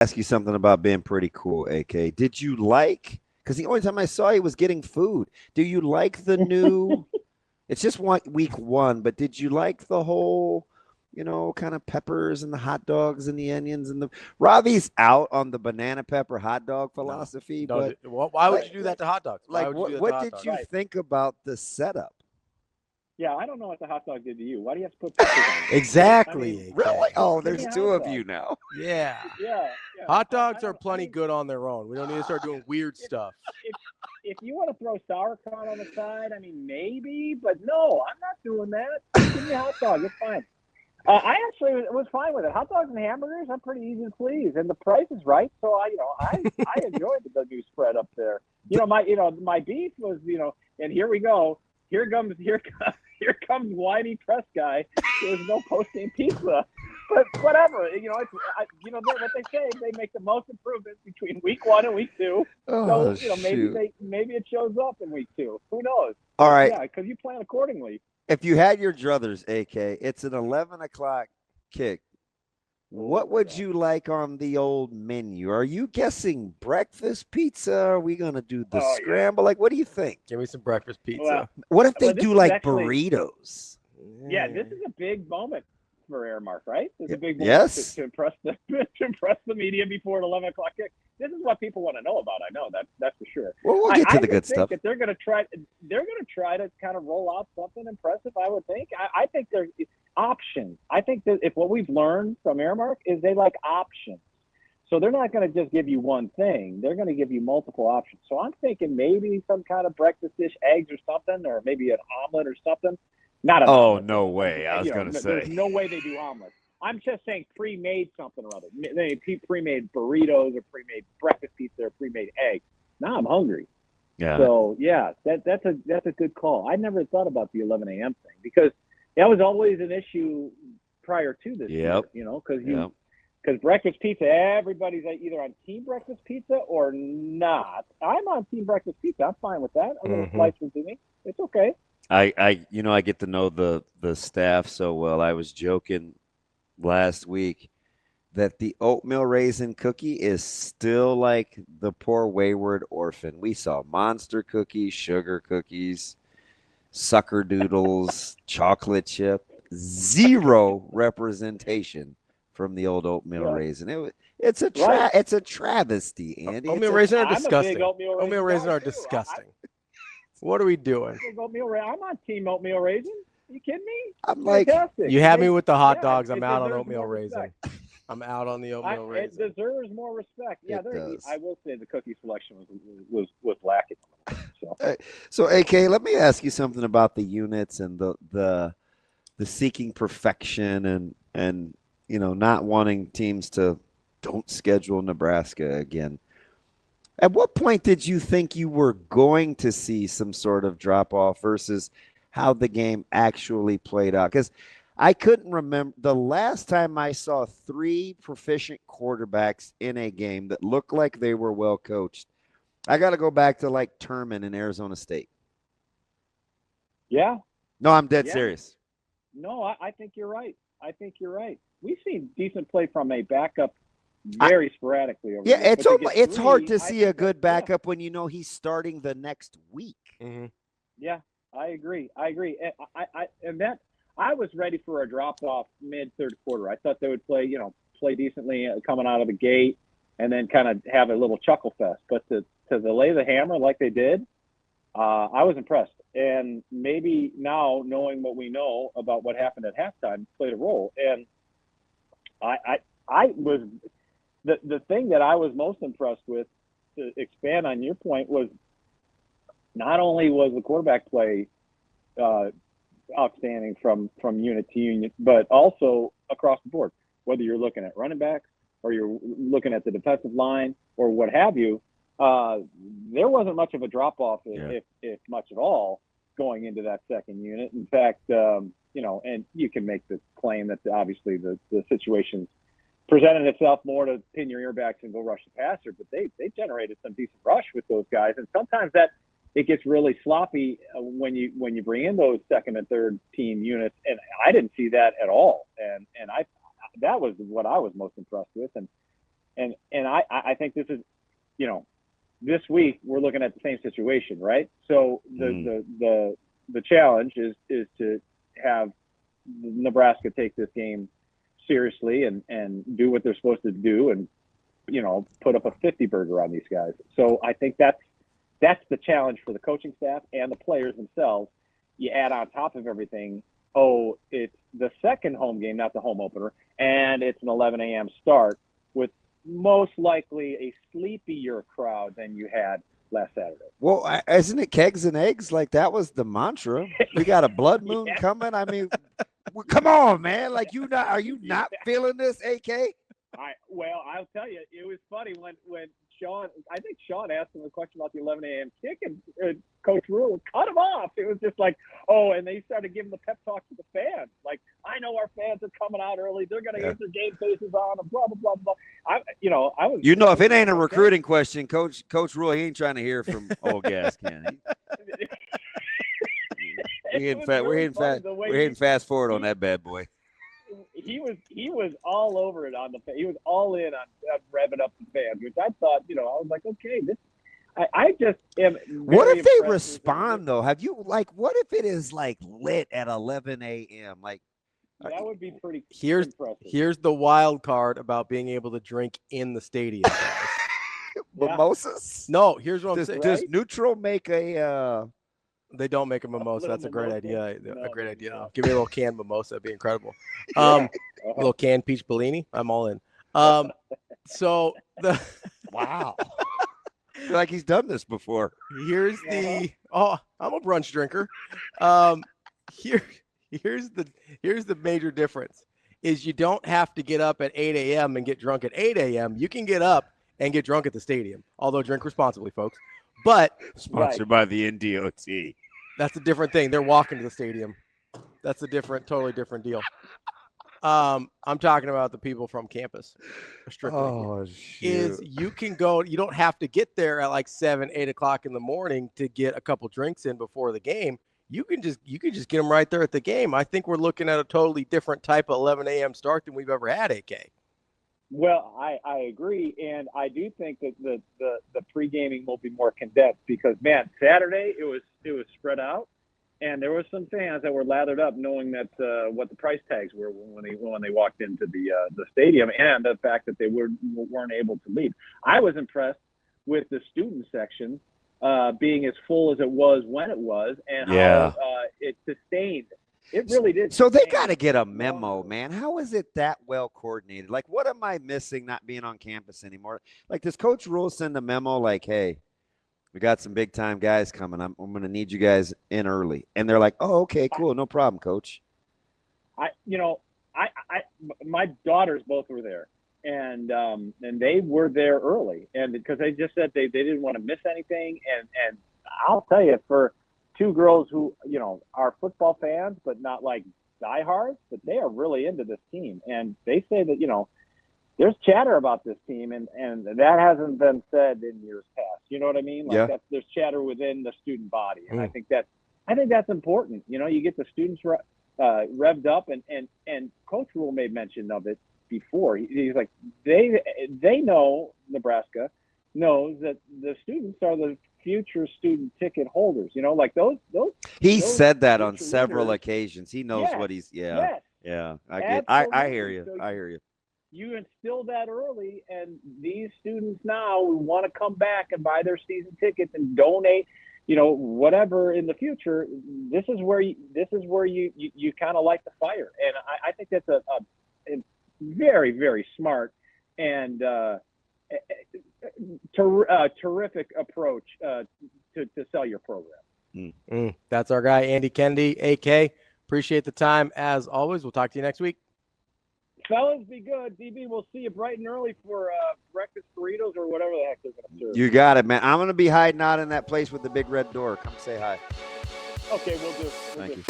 Ask you something about being pretty cool, AK. Did you like, because the only time I saw you was getting food. Do you like the new, it's just week one, but did you like the whole, kind of peppers and the hot dogs and the onions and the Ravi's out on the banana pepper hot dog No, philosophy, don't. but Why would like, you do that to hot dogs? Why like would you do that to what hot did dogs? you Right. think about the setup? Yeah, I don't know what the hot dog did to you. Why do you have to put peppers on it? Exactly. I mean, AK. Really? Oh, give me there's a two hot of dog. you now. Yeah. Yeah. Hot I dogs are don't. I plenty mean, good on their own. We don't need to start doing weird if stuff. if if you want to throw sauerkraut on the side, I mean, maybe, but no, I'm not doing that. Just give me a hot dog. It's fine. I actually was fine with it. Hot dogs and hamburgers, I'm pretty easy to please, and the price is right. So I enjoyed the new spread up there. My beef was, and here we go. Here comes whiny press guy. There's no post-game pizza, but whatever. What they say. They make the most improvements between week 1 and week 2. Oh, So shoot. maybe it shows up in week 2. Who knows? All right. Yeah, because you plan accordingly. If you had your druthers, AK, it's an 11 o'clock kick. What would you like on the old menu? Are you guessing breakfast pizza? Are we going to do the Oh yeah. scramble? Like, what do you think? Give me some breakfast pizza. Well, What if they well, this do is like actually burritos? Yeah, this is a big moment for Airmark, right? It's a big moment Yes. to impress the media before an 11 o'clock kick. This is what people want to know about. I know that's for sure. Well, we'll get to the good think stuff. that they're going to try to kind of roll out something impressive. I would think. I think there's options. I think that if what we've learned from Airmark is they like options. So they're not going to just give you one thing. They're going to give you multiple options. So I'm thinking maybe some kind of breakfast dish, eggs or something, or maybe an omelet or something. Not an omelet. No way. I was going to There's say. no way they do omelets. I'm just saying pre-made something or other. They pre-made burritos or pre-made breakfast pizza or pre-made eggs. Now I'm hungry. Yeah. So yeah, that's a good call. I never thought about the 11 a.m. thing because that was always an issue prior to this year. Because breakfast pizza, everybody's either on team breakfast pizza or not. I'm on team breakfast pizza. I'm fine with that. A little slice with me. It's okay. I get to know the staff so well. I was joking last week that the oatmeal raisin cookie is still like the poor wayward orphan. We saw monster cookies, sugar cookies, sucker doodles, chocolate chip, zero representation from the old oatmeal raisin. It's a travesty, Andy. Oatmeal raisin are I'm a disgusting. big oatmeal raisin guy, are too. disgusting. What are we doing? I'm on team oatmeal raisin. Are you kidding me? I'm like, fantastic. You had me with the hot Yeah, dogs. it I'm out on deserves oatmeal more raisin. respect. I'm out on the oatmeal It raisin. deserves more respect. Yeah, It does. I will say the cookie selection was lacking. So AK, let me ask you something about the units and the seeking perfection and not wanting teams to don't schedule Nebraska again. At what point did you think you were going to see some sort of drop off versus how the game actually played out? Because I couldn't remember the last time I saw 3 proficient quarterbacks in a game that looked like they were well coached. I got to go back to like Turman in Arizona State. Yeah. No, I'm dead serious. No, I think you're right. We've seen decent play from a backup very sporadically over Yeah, it's hard to I see a think good backup when you know he's starting the next week. Mm-hmm. Yeah, I agree. And that I was ready for a drop off mid third quarter. I thought they would play decently coming out of the gate, and then kind of have a little chuckle fest. But to lay the hammer like they did, I was impressed. And maybe now knowing what we know about what happened at halftime played a role. And I was the thing that I was most impressed with, to expand on your point, was not only was the quarterback play outstanding from unit to unit, but also across the board, whether you're looking at running backs or you're looking at the defensive line or what have you. There wasn't much of a drop off, if much at all, going into that second unit. In fact, and you can make the claim that obviously the situation presented itself more to pin your earbacks and go rush the passer, but they generated some decent rush with those guys. And sometimes that it gets really sloppy when you bring in those second and third team units. And I didn't see that at all. And that was what I was most impressed with. And and I think this is, this week we're looking at the same situation, right? So the challenge is to have Nebraska take this game seriously and do what they're supposed to do and, put up a 50 burger on these guys. So I think that's the challenge for the coaching staff and the players themselves. You add on top of everything, it's the second home game, not the home opener, and it's an 11 a.m. start with most likely a sleepier crowd than you had last Saturday. Well, isn't it kegs and eggs? Like, that was the mantra. We got a blood moon coming. I mean, come on, man. Like, are you not feeling this, AK? I'll tell you, it was funny when Sean asked him a question about the 11 a.m. kick, and Coach Rule cut him off. It was just like, and they started giving the pep talk to the fans. Like, I know our fans are coming out early. They're going to get their game faces on, and blah, blah, blah, blah. I was. If it ain't a recruiting question, Coach Rule, he ain't trying to hear from old gas can. We're hitting fast forward on that bad boy. He was all over it he was all in on revving up the fans, which I thought, I was like, okay, I just am. What if they respond though? Have you what if it is lit at 11 a.m.? Like, that would be pretty impressive. Here's the wild card about being able to drink in the stadium. Mimosas? No, here's what I'm saying. Does Neutral make a? They don't make a mimosa. That's a great idea. No, a great idea. no. Give me a little canned mimosa. That'd be incredible. Yeah. A little canned peach Bellini. I'm all in. So Wow. I feel like he's done this before. Here's I'm a brunch drinker. Here's the major difference is you don't have to get up at 8 a.m. and get drunk at 8 a.m. You can get up and get drunk at the stadium. Although drink responsibly, folks. But Sponsored by the NDOT. That's a different thing. They're walking to the stadium. That's a totally different deal. I'm talking about the people from campus. Strictly. Oh, shoot. Is you can go. You don't have to get there at 7, 8 o'clock in the morning to get a couple drinks in before the game. You can just get them right there at the game. I think we're looking at a totally different type of 11 a.m. start than we've ever had. AK. Well, I agree, and I do think that the pre-gaming will be more condensed because, man, Saturday it was spread out, and there were some fans that were lathered up knowing that what the price tags were when they walked into the stadium, and the fact that they weren't able to leave. I was impressed with the student section being as full as it was when it was, and how it sustained. It really did. So they got to get a memo, man. How is it that well coordinated? Like, what am I missing not being on campus anymore? Like, does Coach Rule send a memo like, hey, we got some big time guys coming. I'm going to need you guys in early. And they're like, oh, okay, cool. No problem, Coach. My daughters both were there, and they were there early, and because they just said they didn't want to miss anything. And I'll tell you, for two girls who, are football fans, but not like diehards, but they are really into this team. And they say that, there's chatter about this team, and that hasn't been said in years past. You know what I mean? There's chatter within the student body. And I think that's important. You get the students revved up, and Coach Rule made mention of it before. He's like, they know, Nebraska knows that the students are the future student ticket holders, those. He said that on future several leaders. Occasions. He knows what he's. Yes. Yeah. I hear you. So I hear you. You instill that early, and these students now want to come back and buy their season tickets and donate, whatever in the future. This is where you kind of light the fire, and I think that's a very, very smart and terrific approach to sell your program. That's our guy, Andy Kendeigh, AK. Appreciate the time as always. We'll talk to you next week. Fellas, be good. DB, we'll see you bright and early for breakfast burritos or whatever the heck they're going to serve. You got it, man. I'm going to be hiding out in that place with the big red door. Come say hi. Okay, we'll do. Thank you.